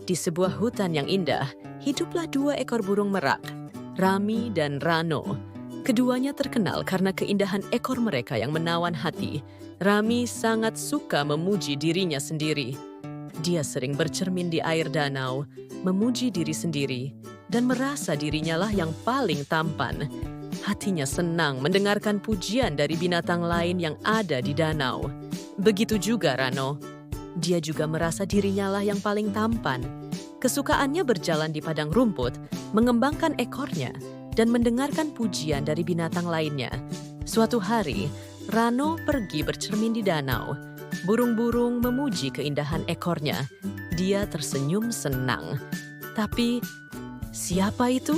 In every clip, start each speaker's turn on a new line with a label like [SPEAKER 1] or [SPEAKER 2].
[SPEAKER 1] Di sebuah hutan yang indah, hiduplah dua ekor burung merak, Rami dan Rano. Keduanya terkenal karena keindahan ekor mereka yang menawan hati. Rami sangat suka memuji dirinya sendiri. Dia sering bercermin di air danau, memuji diri sendiri, dan merasa dirinya lah yang paling tampan. Hatinya senang mendengarkan pujian dari binatang lain yang ada di danau. Begitu juga Rano. Dia juga merasa dirinya lah yang paling tampan. Kesukaannya berjalan di padang rumput, mengembangkan ekornya, dan mendengarkan pujian dari binatang lainnya. Suatu hari, Rano pergi bercermin di danau. Burung-burung memuji keindahan ekornya. Dia tersenyum senang. Tapi, siapa itu?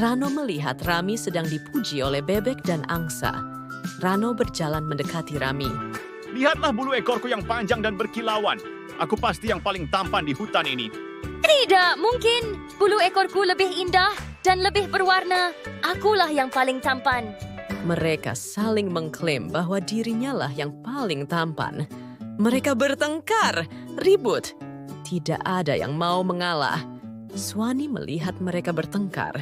[SPEAKER 1] Rano melihat Rami sedang dipuji oleh bebek dan angsa. Rano berjalan mendekati Rami.
[SPEAKER 2] Lihatlah bulu ekorku yang panjang dan berkilauan. Aku pasti yang paling tampan di hutan ini.
[SPEAKER 3] Tidak mungkin. Bulu ekorku lebih indah dan lebih berwarna. Akulah yang paling tampan.
[SPEAKER 1] Mereka saling mengklaim bahwa dirinya lah yang paling tampan. Mereka bertengkar, ribut. Tidak ada yang mau mengalah. Swani melihat mereka bertengkar.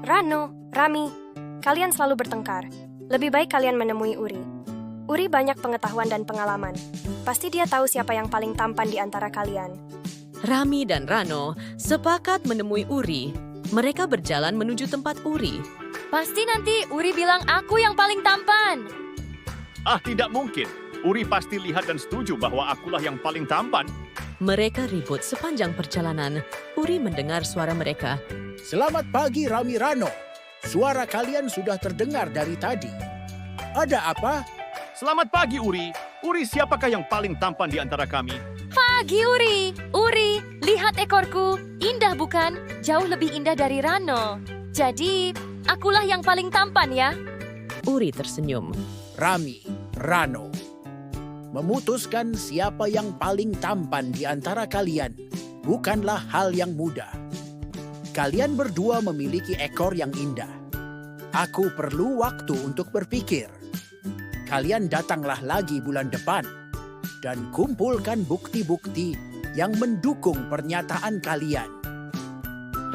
[SPEAKER 4] Rano, Rami, kalian selalu bertengkar. Lebih baik kalian menemui Uri. Uri banyak pengetahuan dan pengalaman. Pasti dia tahu siapa yang paling tampan di antara kalian.
[SPEAKER 1] Rami dan Rano sepakat menemui Uri. Mereka berjalan menuju tempat Uri.
[SPEAKER 3] Pasti nanti Uri bilang aku yang paling tampan.
[SPEAKER 2] Ah, tidak mungkin. Uri pasti lihat dan setuju bahwa akulah yang paling tampan.
[SPEAKER 1] Mereka ribut sepanjang perjalanan. Uri mendengar suara mereka.
[SPEAKER 5] Selamat pagi Rami Rano. Suara kalian sudah terdengar dari tadi. Ada apa?
[SPEAKER 2] Selamat pagi, Uri. Uri, siapakah yang paling tampan di antara kami?
[SPEAKER 3] Pagi Uri. Uri, lihat ekorku. Indah bukan? Jauh lebih indah dari Rano. Jadi, akulah yang paling tampan ya.
[SPEAKER 1] Uri tersenyum.
[SPEAKER 5] Rami, Rano. Memutuskan siapa yang paling tampan di antara kalian bukanlah hal yang mudah. Kalian berdua memiliki ekor yang indah. Aku perlu waktu untuk berpikir. Kalian datanglah lagi bulan depan dan kumpulkan bukti-bukti yang mendukung pernyataan kalian.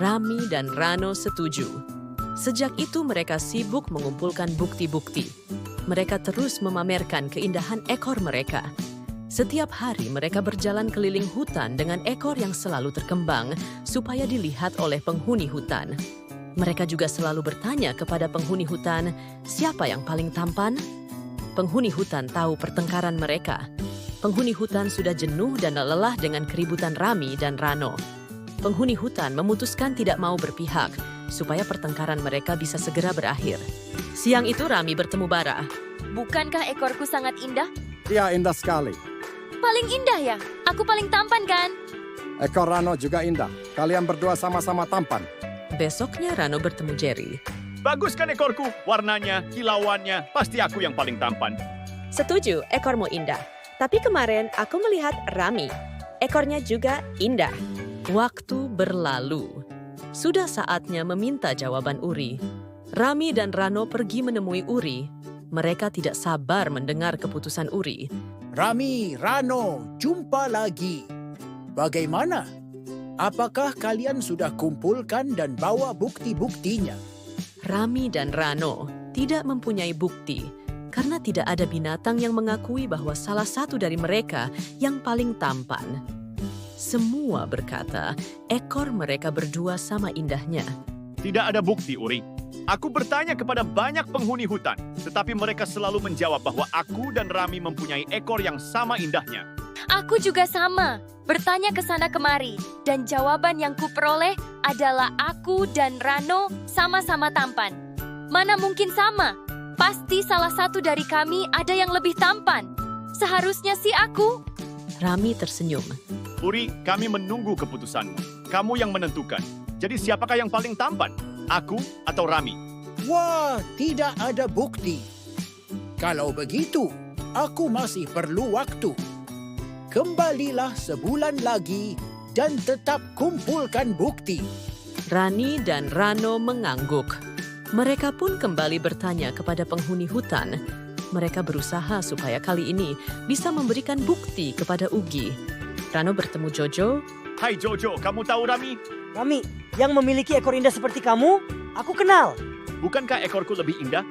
[SPEAKER 1] Rami dan Rano setuju. Sejak itu mereka sibuk mengumpulkan bukti-bukti. Mereka terus memamerkan keindahan ekor mereka. Setiap hari mereka berjalan keliling hutan dengan ekor yang selalu terkembang supaya dilihat oleh penghuni hutan. Mereka juga selalu bertanya kepada penghuni hutan, siapa yang paling tampan? Penghuni hutan tahu pertengkaran mereka. Penghuni hutan sudah jenuh dan lelah dengan keributan Rami dan Rano. Penghuni hutan memutuskan tidak mau berpihak supaya pertengkaran mereka bisa segera berakhir. Siang itu Rami bertemu Bara.
[SPEAKER 3] Bukankah ekorku sangat indah?
[SPEAKER 6] Dia indah sekali.
[SPEAKER 3] Paling indah ya? Aku paling tampan kan?
[SPEAKER 6] Ekor Rano juga indah. Kalian berdua sama-sama tampan.
[SPEAKER 1] Besoknya Rano bertemu Jerry.
[SPEAKER 2] Bagus kan ekorku? Warnanya, kilauannya, pasti aku yang paling tampan.
[SPEAKER 7] Setuju, ekormu indah. Tapi kemarin aku melihat Rami. Ekornya juga indah.
[SPEAKER 1] Waktu berlalu. Sudah saatnya meminta jawaban Uri. Rami dan Rano pergi menemui Uri. Mereka tidak sabar mendengar keputusan Uri.
[SPEAKER 5] Rami, Rano, jumpa lagi. Bagaimana? Apakah kalian sudah kumpulkan dan bawa bukti-buktinya?
[SPEAKER 1] Rami dan Rano tidak mempunyai bukti karena tidak ada binatang yang mengakui bahwa salah satu dari mereka yang paling tampan. Semua berkata ekor mereka berdua sama indahnya.
[SPEAKER 2] Tidak ada bukti, Uri. Aku bertanya kepada banyak penghuni hutan, tetapi mereka selalu menjawab bahwa aku dan Rami mempunyai ekor yang sama indahnya.
[SPEAKER 3] Aku juga sama. Bertanya ke sana kemari. Dan jawaban yang kuperoleh adalah aku dan Rano sama-sama tampan. Mana mungkin sama? Pasti salah satu dari kami ada yang lebih tampan. Seharusnya sih aku.
[SPEAKER 1] Rami tersenyum.
[SPEAKER 2] Uri, kami menunggu keputusanmu. Kamu yang menentukan. Jadi siapakah yang paling tampan? Aku atau Rami?
[SPEAKER 5] Wah, tidak ada bukti. Kalau begitu, aku masih perlu waktu. Kembalilah sebulan lagi dan tetap kumpulkan bukti.
[SPEAKER 1] Rani dan Rano mengangguk. Mereka pun kembali bertanya kepada penghuni hutan. Mereka berusaha supaya kali ini bisa memberikan bukti kepada Ugi. Rano bertemu Jojo,
[SPEAKER 2] Hai Jojo, kamu tahu Rami?
[SPEAKER 8] Rami, yang memiliki ekor indah seperti kamu, aku kenal.
[SPEAKER 2] Bukankah ekorku lebih indah?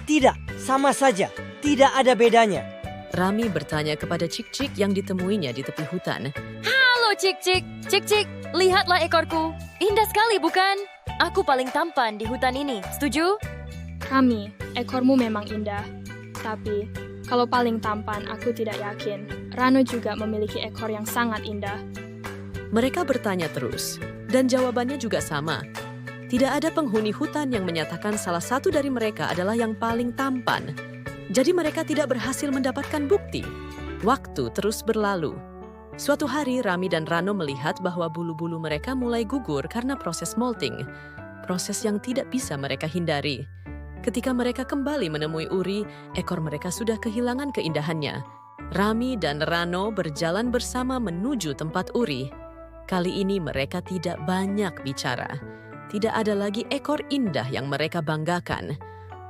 [SPEAKER 8] Tidak, sama saja. Tidak ada bedanya.
[SPEAKER 1] Rami bertanya kepada Cik-Cik yang ditemuinya di tepi hutan.
[SPEAKER 3] Halo Cik-Cik, Cik-Cik, lihatlah ekorku. Indah sekali bukan? Aku paling tampan di hutan ini, setuju?
[SPEAKER 9] Rami, ekormu memang indah. Tapi, kalau paling tampan aku tidak yakin. Rano juga memiliki ekor yang sangat indah.
[SPEAKER 1] Mereka bertanya terus, dan jawabannya juga sama. Tidak ada penghuni hutan yang menyatakan salah satu dari mereka adalah yang paling tampan. Jadi mereka tidak berhasil mendapatkan bukti. Waktu terus berlalu. Suatu hari Rami dan Rano melihat bahwa bulu-bulu mereka mulai gugur karena proses molting. Proses yang tidak bisa mereka hindari. Ketika mereka kembali menemui Uri, ekor mereka sudah kehilangan keindahannya. Rami dan Rano berjalan bersama menuju tempat Uri. Kali ini mereka tidak banyak bicara. Tidak ada lagi ekor indah yang mereka banggakan.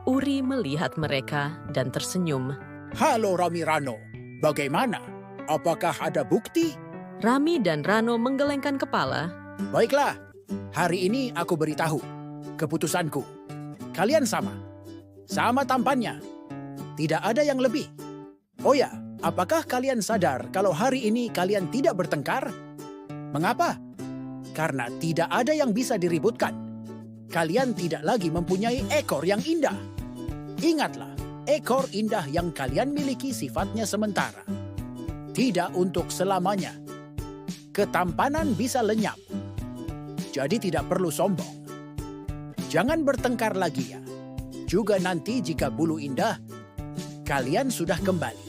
[SPEAKER 1] Uri melihat mereka dan tersenyum.
[SPEAKER 5] Halo Rami Rano, bagaimana? Apakah ada bukti?
[SPEAKER 1] Rami dan Rano menggelengkan kepala.
[SPEAKER 5] Baiklah, hari ini aku beritahu keputusanku. Kalian sama. Sama tampannya. Tidak ada yang lebih. Oh ya, apakah kalian sadar kalau hari ini kalian tidak bertengkar? Mengapa? Karena tidak ada yang bisa diributkan. Kalian tidak lagi mempunyai ekor yang indah. Ingatlah, ekor indah yang kalian miliki sifatnya sementara. Tidak untuk selamanya. Ketampanan bisa lenyap. Jadi tidak perlu sombong. Jangan bertengkar lagi ya. Juga nanti jika bulu indah, kalian sudah kembali.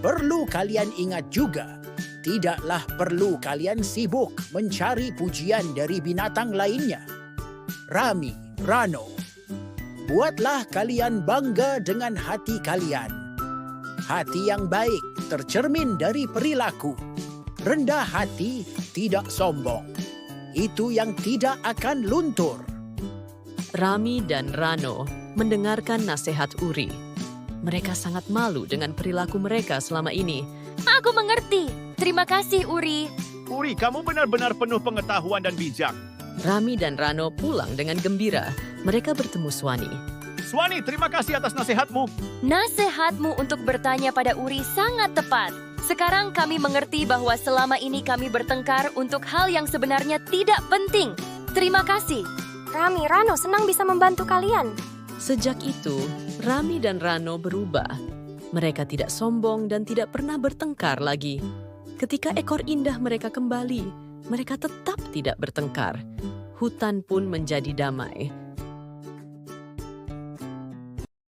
[SPEAKER 5] Perlu kalian ingat juga, tidaklah perlu kalian sibuk mencari pujian dari binatang lainnya. Rami, Rano, buatlah kalian bangga dengan hati kalian. Hati yang baik tercermin dari perilaku. Rendah hati tidak sombong. Itu yang tidak akan luntur.
[SPEAKER 1] Rami dan Rano mendengarkan nasihat Uri. Mereka sangat malu dengan perilaku mereka selama ini.
[SPEAKER 3] Aku mengerti. Terima kasih, Uri.
[SPEAKER 2] Uri, kamu benar-benar penuh pengetahuan dan bijak.
[SPEAKER 1] Rami dan Rano pulang dengan gembira. Mereka bertemu Swani.
[SPEAKER 2] Swani, terima kasih atas nasihatmu.
[SPEAKER 3] Nasihatmu untuk bertanya pada Uri sangat tepat. Sekarang kami mengerti bahwa selama ini kami bertengkar untuk hal yang sebenarnya tidak penting. Terima kasih.
[SPEAKER 4] Rami, Rano senang bisa membantu kalian.
[SPEAKER 1] Sejak itu, Rami dan Rano berubah. Mereka tidak sombong dan tidak pernah bertengkar lagi. Ketika ekor indah mereka kembali, mereka tetap tidak bertengkar. Hutan pun menjadi damai.